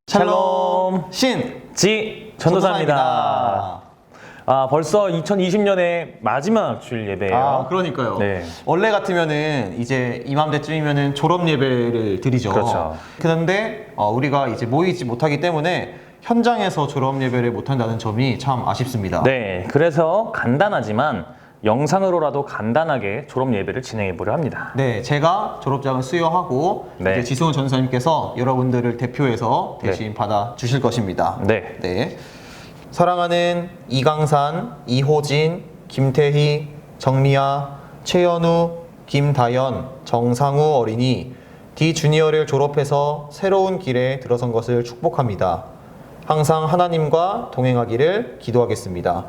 샬롬 지 전도사입니다. 벌써 2020년의 마지막 주일 예배예요. 그러니까요. 네. 원래 같으면은 이제 이맘때쯤이면은 졸업 예배를 드리죠. 그렇죠. 그런데 우리가 이제 모이지 못하기 때문에 현장에서 졸업 예배를 못한다는 점이 참 아쉽습니다. 네, 그래서 간단하지만 영상으로라도 간단하게 졸업 예배를 진행해 보려 합니다. 네, 제가 졸업장을 수여하고 네. 이제 지수훈 전사님께서 여러분들을 대표해서 대신 받아 주실 것입니다. 네. 사랑하는 이강산, 이호진, 김태희, 정미아, 최연우, 김다연, 정상우 어린이 D 주니어를 졸업해서 새로운 길에 들어선 것을 축복합니다. 항상 하나님과 동행하기를 기도하겠습니다.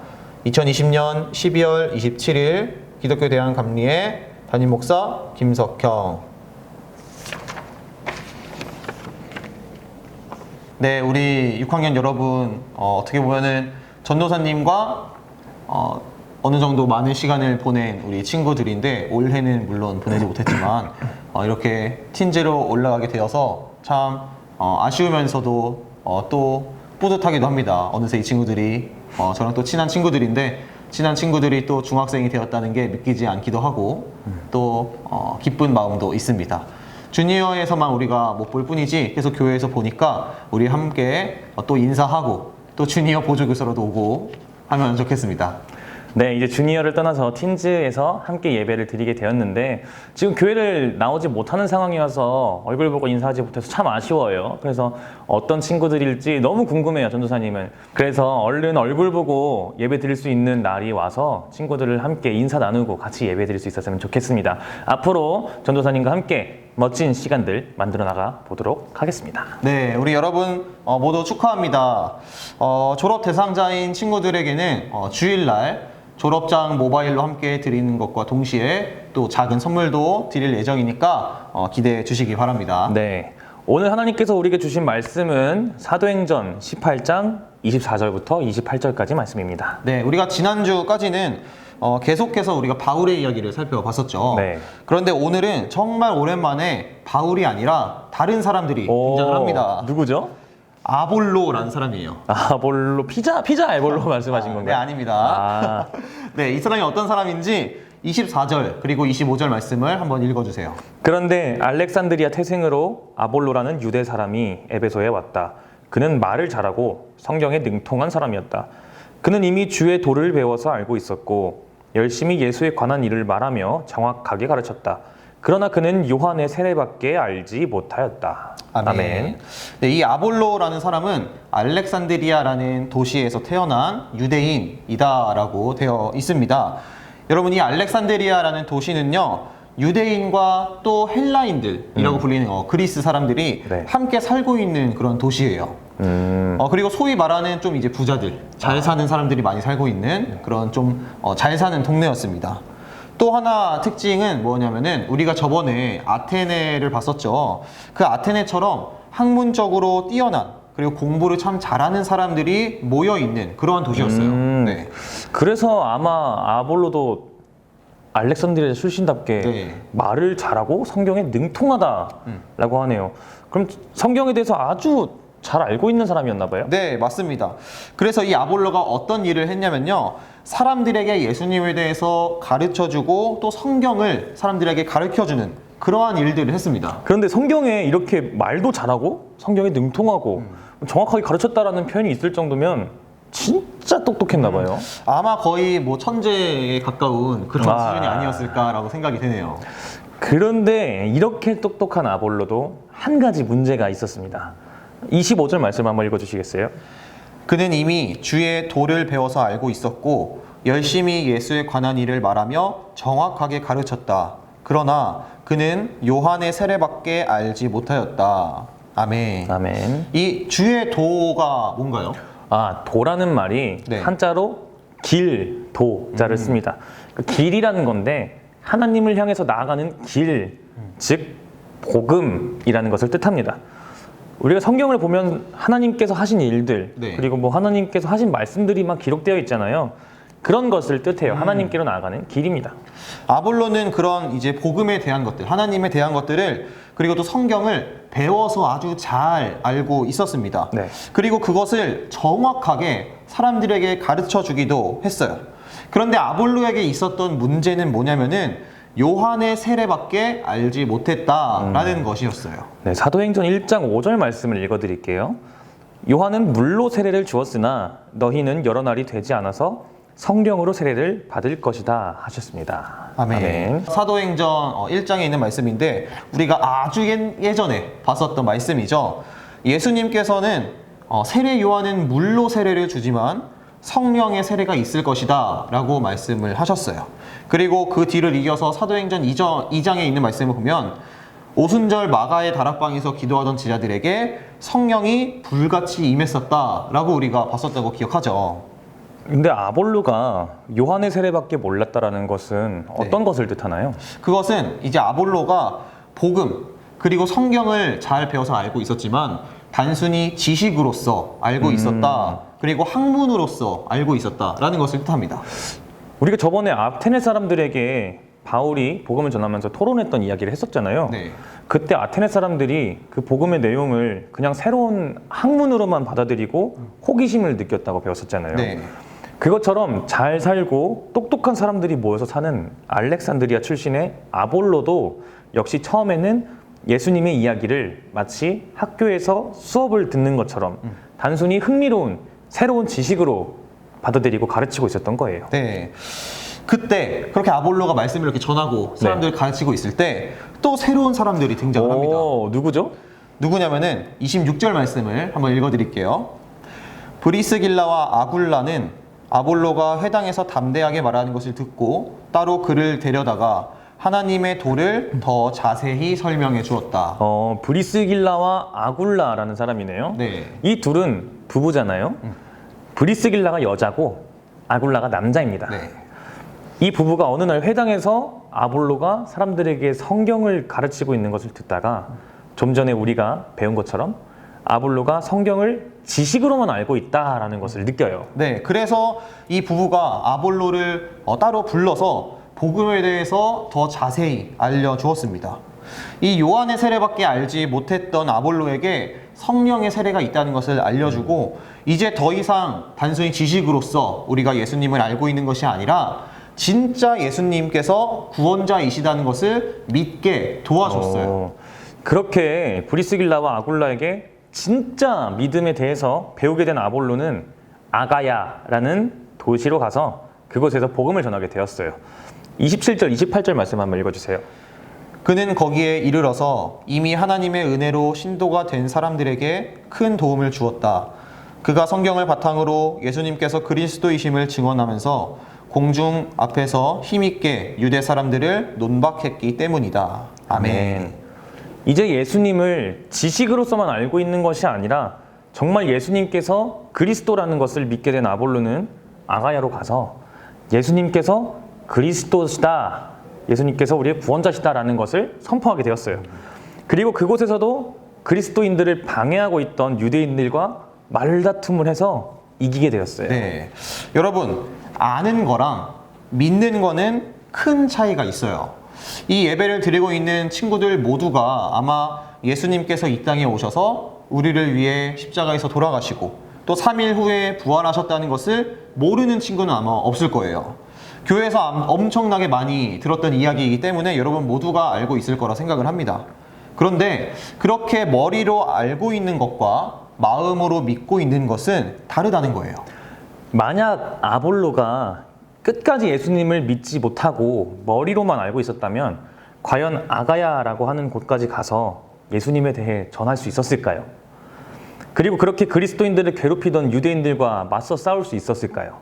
2020년 12월 27일 기독교 대학 감리의 담임 목사 김석형. 네, 우리 6학년 여러분, 어떻게 보면은 전도사님과 어느 정도 많은 시간을 보낸 우리 친구들인데 올해는 물론 보내지 못했지만 이렇게 팀즈로 올라가게 되어서 참 아쉬우면서도 또 뿌듯하기도 합니다. 어느새 이 친구들이 저랑 또 친한 친구들인데 친한 친구들이 또 중학생이 되었다는 게 믿기지 않기도 하고 또 기쁜 마음도 있습니다. 주니어에서만 우리가 못 볼 뿐이지 계속 교회에서 보니까 우리 함께 또 인사하고 또 주니어 보조교사로도 오고 하면 좋겠습니다. 네, 이제 주니어를 떠나서 틴즈에서 함께 예배를 드리게 되었는데 지금 교회를 나오지 못하는 상황이어서 얼굴 보고 인사하지 못해서 참 아쉬워요. 그래서 어떤 친구들일지 너무 궁금해요, 전도사님은. 그래서 얼른 얼굴 보고 예배 드릴 수 있는 날이 와서 친구들을 함께 인사 나누고 같이 예배 드릴 수 있었으면 좋겠습니다. 앞으로 전도사님과 함께 멋진 시간들 만들어 나가 보도록 하겠습니다. 네, 우리 여러분 모두 축하합니다. 졸업 대상자인 친구들에게는 주일날 졸업장 모바일로 함께 드리는 것과 동시에 또 작은 선물도 드릴 예정이니까 기대해 주시기 바랍니다. 네, 오늘 하나님께서 우리에게 주신 말씀은 사도행전 18장 24절부터 28절까지 말씀입니다. 네, 우리가 지난주까지는 계속해서 우리가 바울의 이야기를 살펴봤었죠. 네. 그런데 오늘은 정말 오랜만에 바울이 아니라 다른 사람들이 등장을 합니다. 누구죠? 아볼로라는 사람이에요. 아볼로, 피자 아볼로 말씀하신 건가요? 네, 아닙니다. 네, 이 사람이 어떤 사람인지 24절 그리고 25절 말씀을 한번 읽어주세요. 그런데 알렉산드리아 태생으로 아볼로라는 유대 사람이 에베소에 왔다. 그는 말을 잘하고 성경에 능통한 사람이었다. 그는 이미 주의 도를 배워서 알고 있었고 열심히 예수에 관한 일을 말하며 정확하게 가르쳤다. 그러나 그는 요한의 세례밖에 알지 못하였다. 아멘. 네, 이 아볼로라는 사람은 알렉산드리아라는 도시에서 태어난 유대인이다라고 되어 있습니다. 여러분, 이 알렉산드리아라는 도시는요, 유대인과 또 헬라인들이라고 불리는 그리스 사람들이 네. 함께 살고 있는 그런 도시예요. 그리고 소위 말하는 좀 이제 부자들, 잘 사는 사람들이 많이 살고 있는 그런 좀 잘 사는 동네였습니다. 또 하나 특징은 뭐냐면은 우리가 저번에 아테네를 봤었죠. 그 아테네처럼 학문적으로 뛰어난 그리고 공부를 참 잘하는 사람들이 모여 있는 그러한 도시였어요. 네. 그래서 아마 아볼로도 알렉산드리아 출신답게 네. 말을 잘하고 성경에 능통하다라고 하네요. 그럼 성경에 대해서 아주 잘 알고 있는 사람이었나 봐요? 네, 맞습니다. 그래서 이 아볼로가 어떤 일을 했냐면요, 사람들에게 예수님에 대해서 가르쳐주고 또 성경을 사람들에게 가르쳐주는 그러한 일들을 했습니다. 그런데 성경에 이렇게 말도 잘하고 성경에 능통하고 정확하게 가르쳤다라는 표현이 있을 정도면 진짜 똑똑했나 봐요. 아마 거의 뭐 천재에 가까운 그런 수준이 아니었을까라고 생각이 되네요. 그런데 이렇게 똑똑한 아볼로도 한 가지 문제가 있었습니다. 25절 말씀 한번 읽어주시겠어요? 그는 이미 주의 도를 배워서 알고 있었고 열심히 예수에 관한 일을 말하며 정확하게 가르쳤다. 그러나 그는 요한의 세례밖에 알지 못하였다. 아멘. 아멘. 이 주의 도가 뭔가요? 도라는 말이 네. 한자로 길, 도자를 씁니다. 그 길이라는 건데 하나님을 향해서 나아가는 길, 즉 복음이라는 것을 뜻합니다. 우리가 성경을 보면 하나님께서 하신 일들, 네. 그리고 뭐 하나님께서 하신 말씀들이 막 기록되어 있잖아요. 그런 것을 뜻해요. 하나님께로 나아가는 길입니다. 아볼로는 그런 이제 복음에 대한 것들, 하나님에 대한 것들을 그리고 또 성경을 배워서 아주 잘 알고 있었습니다. 네. 그리고 그것을 정확하게 사람들에게 가르쳐 주기도 했어요. 그런데 아볼로에게 있었던 문제는 뭐냐면은 요한의 세례밖에 알지 못했다라는 것이었어요. 네, 사도행전 1장 5절 말씀을 읽어드릴게요. 요한은 물로 세례를 주었으나 너희는 여러 날이 되지 않아서 성령으로 세례를 받을 것이다 하셨습니다. 아멘. 사도행전 1장에 있는 말씀인데 우리가 아주 예전에 봤었던 말씀이죠. 예수님께서는 세례 요한은 물로 세례를 주지만 성령의 세례가 있을 것이다 라고 말씀을 하셨어요. 그리고 그 뒤를 이어서 사도행전 2장에 있는 말씀을 보면 오순절 마가의 다락방에서 기도하던 제자들에게 성령이 불같이 임했었다 라고 우리가 봤었다고 기억하죠. 근데 아볼로가 요한의 세례밖에 몰랐다라는 것은 어떤 것을 뜻하나요? 그것은 이제 아볼로가 복음 그리고 성경을 잘 배워서 알고 있었지만 단순히 지식으로서 알고 있었다. 그리고 학문으로서 알고 있었다라는 것을 뜻합니다. 우리가 저번에 아테네 사람들에게 바울이 복음을 전하면서 토론했던 이야기를 했었잖아요. 네. 그때 아테네 사람들이 그 복음의 내용을 그냥 새로운 학문으로만 받아들이고 호기심을 느꼈다고 배웠었잖아요. 네. 그것처럼 잘 살고 똑똑한 사람들이 모여서 사는 알렉산드리아 출신의 아볼로도 역시 처음에는 예수님의 이야기를 마치 학교에서 수업을 듣는 것처럼 단순히 흥미로운 새로운 지식으로 받아들이고 가르치고 있었던 거예요. 네. 그때 그렇게 아볼로가 말씀을 이렇게 전하고 사람들을 가르치고 있을 때 또 새로운 사람들이 등장을 합니다. 누구죠? 누구냐면은 26절 말씀을 한번 읽어드릴게요. 브리스길라와 아굴라는 아볼로가 회당에서 담대하게 말하는 것을 듣고 따로 그를 데려다가 하나님의 도를 더 자세히 설명해 주었다. 브리스길라와 아굴라라는 사람이네요. 네. 이 둘은 부부잖아요. 브리스길라가 여자고 아굴라가 남자입니다. 네. 이 부부가 어느 날 회당에서 아볼로가 사람들에게 성경을 가르치고 있는 것을 듣다가 좀 전에 우리가 배운 것처럼 아볼로가 성경을 지식으로만 알고 있다라는 것을 느껴요. 네. 그래서 이 부부가 아볼로를 따로 불러서 복음에 대해서 더 자세히 알려주었습니다. 이 요한의 세례밖에 알지 못했던 아볼로에게 성령의 세례가 있다는 것을 알려주고 이제 더 이상 단순히 지식으로서 우리가 예수님을 알고 있는 것이 아니라 진짜 예수님께서 구원자이시다는 것을 믿게 도와줬어요. 그렇게 브리스길라와 아굴라에게 진짜 믿음에 대해서 배우게 된 아볼로는 아가야라는 도시로 가서 그곳에서 복음을 전하게 되었어요. 27절, 28절 말씀 한번 읽어주세요. 그는 거기에 이르러서 이미 하나님의 은혜로 신도가 된 사람들에게 큰 도움을 주었다. 그가 성경을 바탕으로 예수님께서 그리스도이심을 증언하면서 공중 앞에서 힘있게 유대 사람들을 논박했기 때문이다. 아멘. 이제 예수님을 지식으로서만 알고 있는 것이 아니라 정말 예수님께서 그리스도라는 것을 믿게 된 아볼로는 아가야로 가서 예수님께서 그리스도시다, 예수님께서 우리의 구원자시다라는 것을 선포하게 되었어요. 그리고 그곳에서도 그리스도인들을 방해하고 있던 유대인들과 말다툼을 해서 이기게 되었어요. 네. 여러분, 아는 거랑 믿는 거는 큰 차이가 있어요. 이 예배를 드리고 있는 친구들 모두가 아마 예수님께서 이 땅에 오셔서 우리를 위해 십자가에서 돌아가시고 또 3일 후에 부활하셨다는 것을 모르는 친구는 아마 없을 거예요. 교회에서 엄청나게 많이 들었던 이야기이기 때문에 여러분 모두가 알고 있을 거라 생각을 합니다. 그런데 그렇게 머리로 알고 있는 것과 마음으로 믿고 있는 것은 다르다는 거예요. 만약 아볼로가 끝까지 예수님을 믿지 못하고 머리로만 알고 있었다면 과연 아가야라고 하는 곳까지 가서 예수님에 대해 전할 수 있었을까요? 그리고 그렇게 그리스도인들을 괴롭히던 유대인들과 맞서 싸울 수 있었을까요?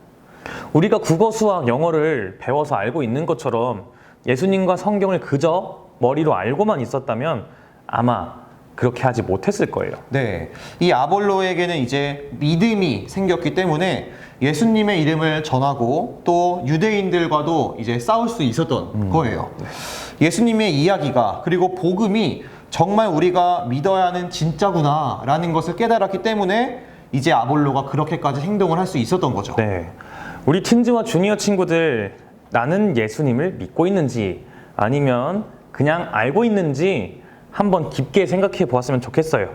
우리가 국어, 수학, 영어를 배워서 알고 있는 것처럼 예수님과 성경을 그저 머리로 알고만 있었다면 아마 그렇게 하지 못했을 거예요. 네, 이 아볼로에게는 이제 믿음이 생겼기 때문에 예수님의 이름을 전하고 또 유대인들과도 이제 싸울 수 있었던 거예요. 예수님의 이야기가 그리고 복음이 정말 우리가 믿어야 하는 진짜구나 라는 것을 깨달았기 때문에 이제 아볼로가 그렇게까지 행동을 할 수 있었던 거죠. 네, 우리 틴즈와 주니어 친구들, 나는 예수님을 믿고 있는지 아니면 그냥 알고 있는지 한번 깊게 생각해 보았으면 좋겠어요.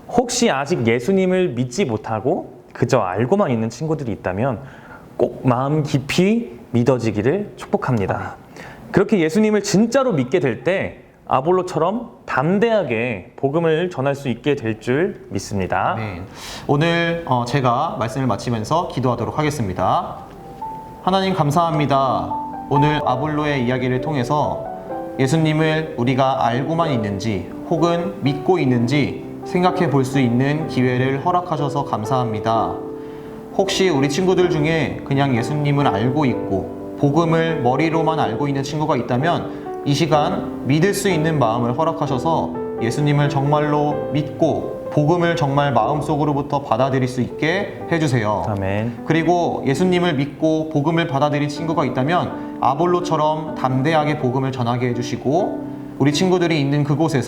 혹시 아직 예수님을 믿지 못하고 그저 알고만 있는 친구들이 있다면 꼭 마음 깊이 믿어지기를 축복합니다. 그렇게 예수님을 진짜로 믿게 될 때 아볼로처럼 담대하게 복음을 전할 수 있게 될 줄 믿습니다. 아멘. 오늘 제가 말씀을 마치면서 기도하도록 하겠습니다. 하나님 감사합니다. 오늘 아볼로의 이야기를 통해서 예수님을 우리가 알고만 있는지 혹은 믿고 있는지 생각해 볼 수 있는 기회를 허락하셔서 감사합니다. 혹시 우리 친구들 중에 그냥 예수님을 알고 있고 복음을 머리로만 알고 있는 친구가 있다면 이 시간 믿을 수 있는 마음을 허락하셔서 예수님을 정말로 믿고 복음을 정말 마음속으로부터 받아들일 수 있게 해주세요. 아멘. 그리고 예수님을 믿고 복음을 받아들인 친구가 있다면 아볼로처럼 담대하게 복음을 전하게 해주시고 우리 친구들이 있는 그곳에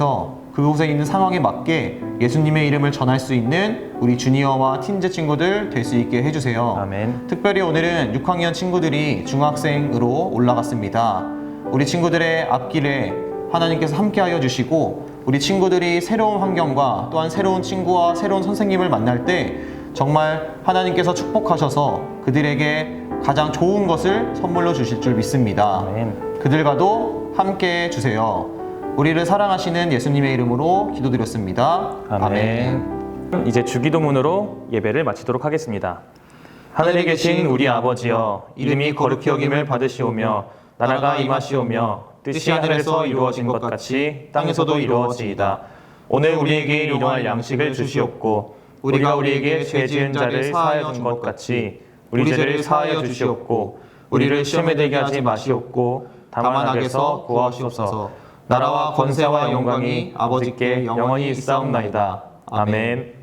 있는 상황에 맞게 예수님의 이름을 전할 수 있는 우리 주니어와 틴즈 친구들 될 수 있게 해주세요. 아멘. 특별히 오늘은 6학년 친구들이 중학생으로 올라갔습니다. 우리 친구들의 앞길에 하나님께서 함께하여 주시고 우리 친구들이 새로운 환경과 또한 새로운 친구와 새로운 선생님을 만날 때 정말 하나님께서 축복하셔서 그들에게 가장 좋은 것을 선물로 주실 줄 믿습니다. 아멘. 그들과도 함께 해주세요. 우리를 사랑하시는 예수님의 이름으로 기도드렸습니다. 아멘. 이제 주기도문으로 예배를 마치도록 하겠습니다. 하늘에 계신 우리 아버지여, 이름이 거룩히 여김을 받으시오며 나라가 임하시오며 뜻이 하늘에서 이루어진 것 같이 땅에서도 이루어지이다. 오늘 우리에게 일용할 양식을 주시옵고 우리가 우리에게 죄 지은 자를 사하여 준 것 같이 우리 죄를 사하여 주시옵고 우리를 시험에 들게 하지 마시옵고 다만 악에서 구하시옵소서. 나라와 권세와 영광이 아버지께 영원히 있사옵나이다. 아멘.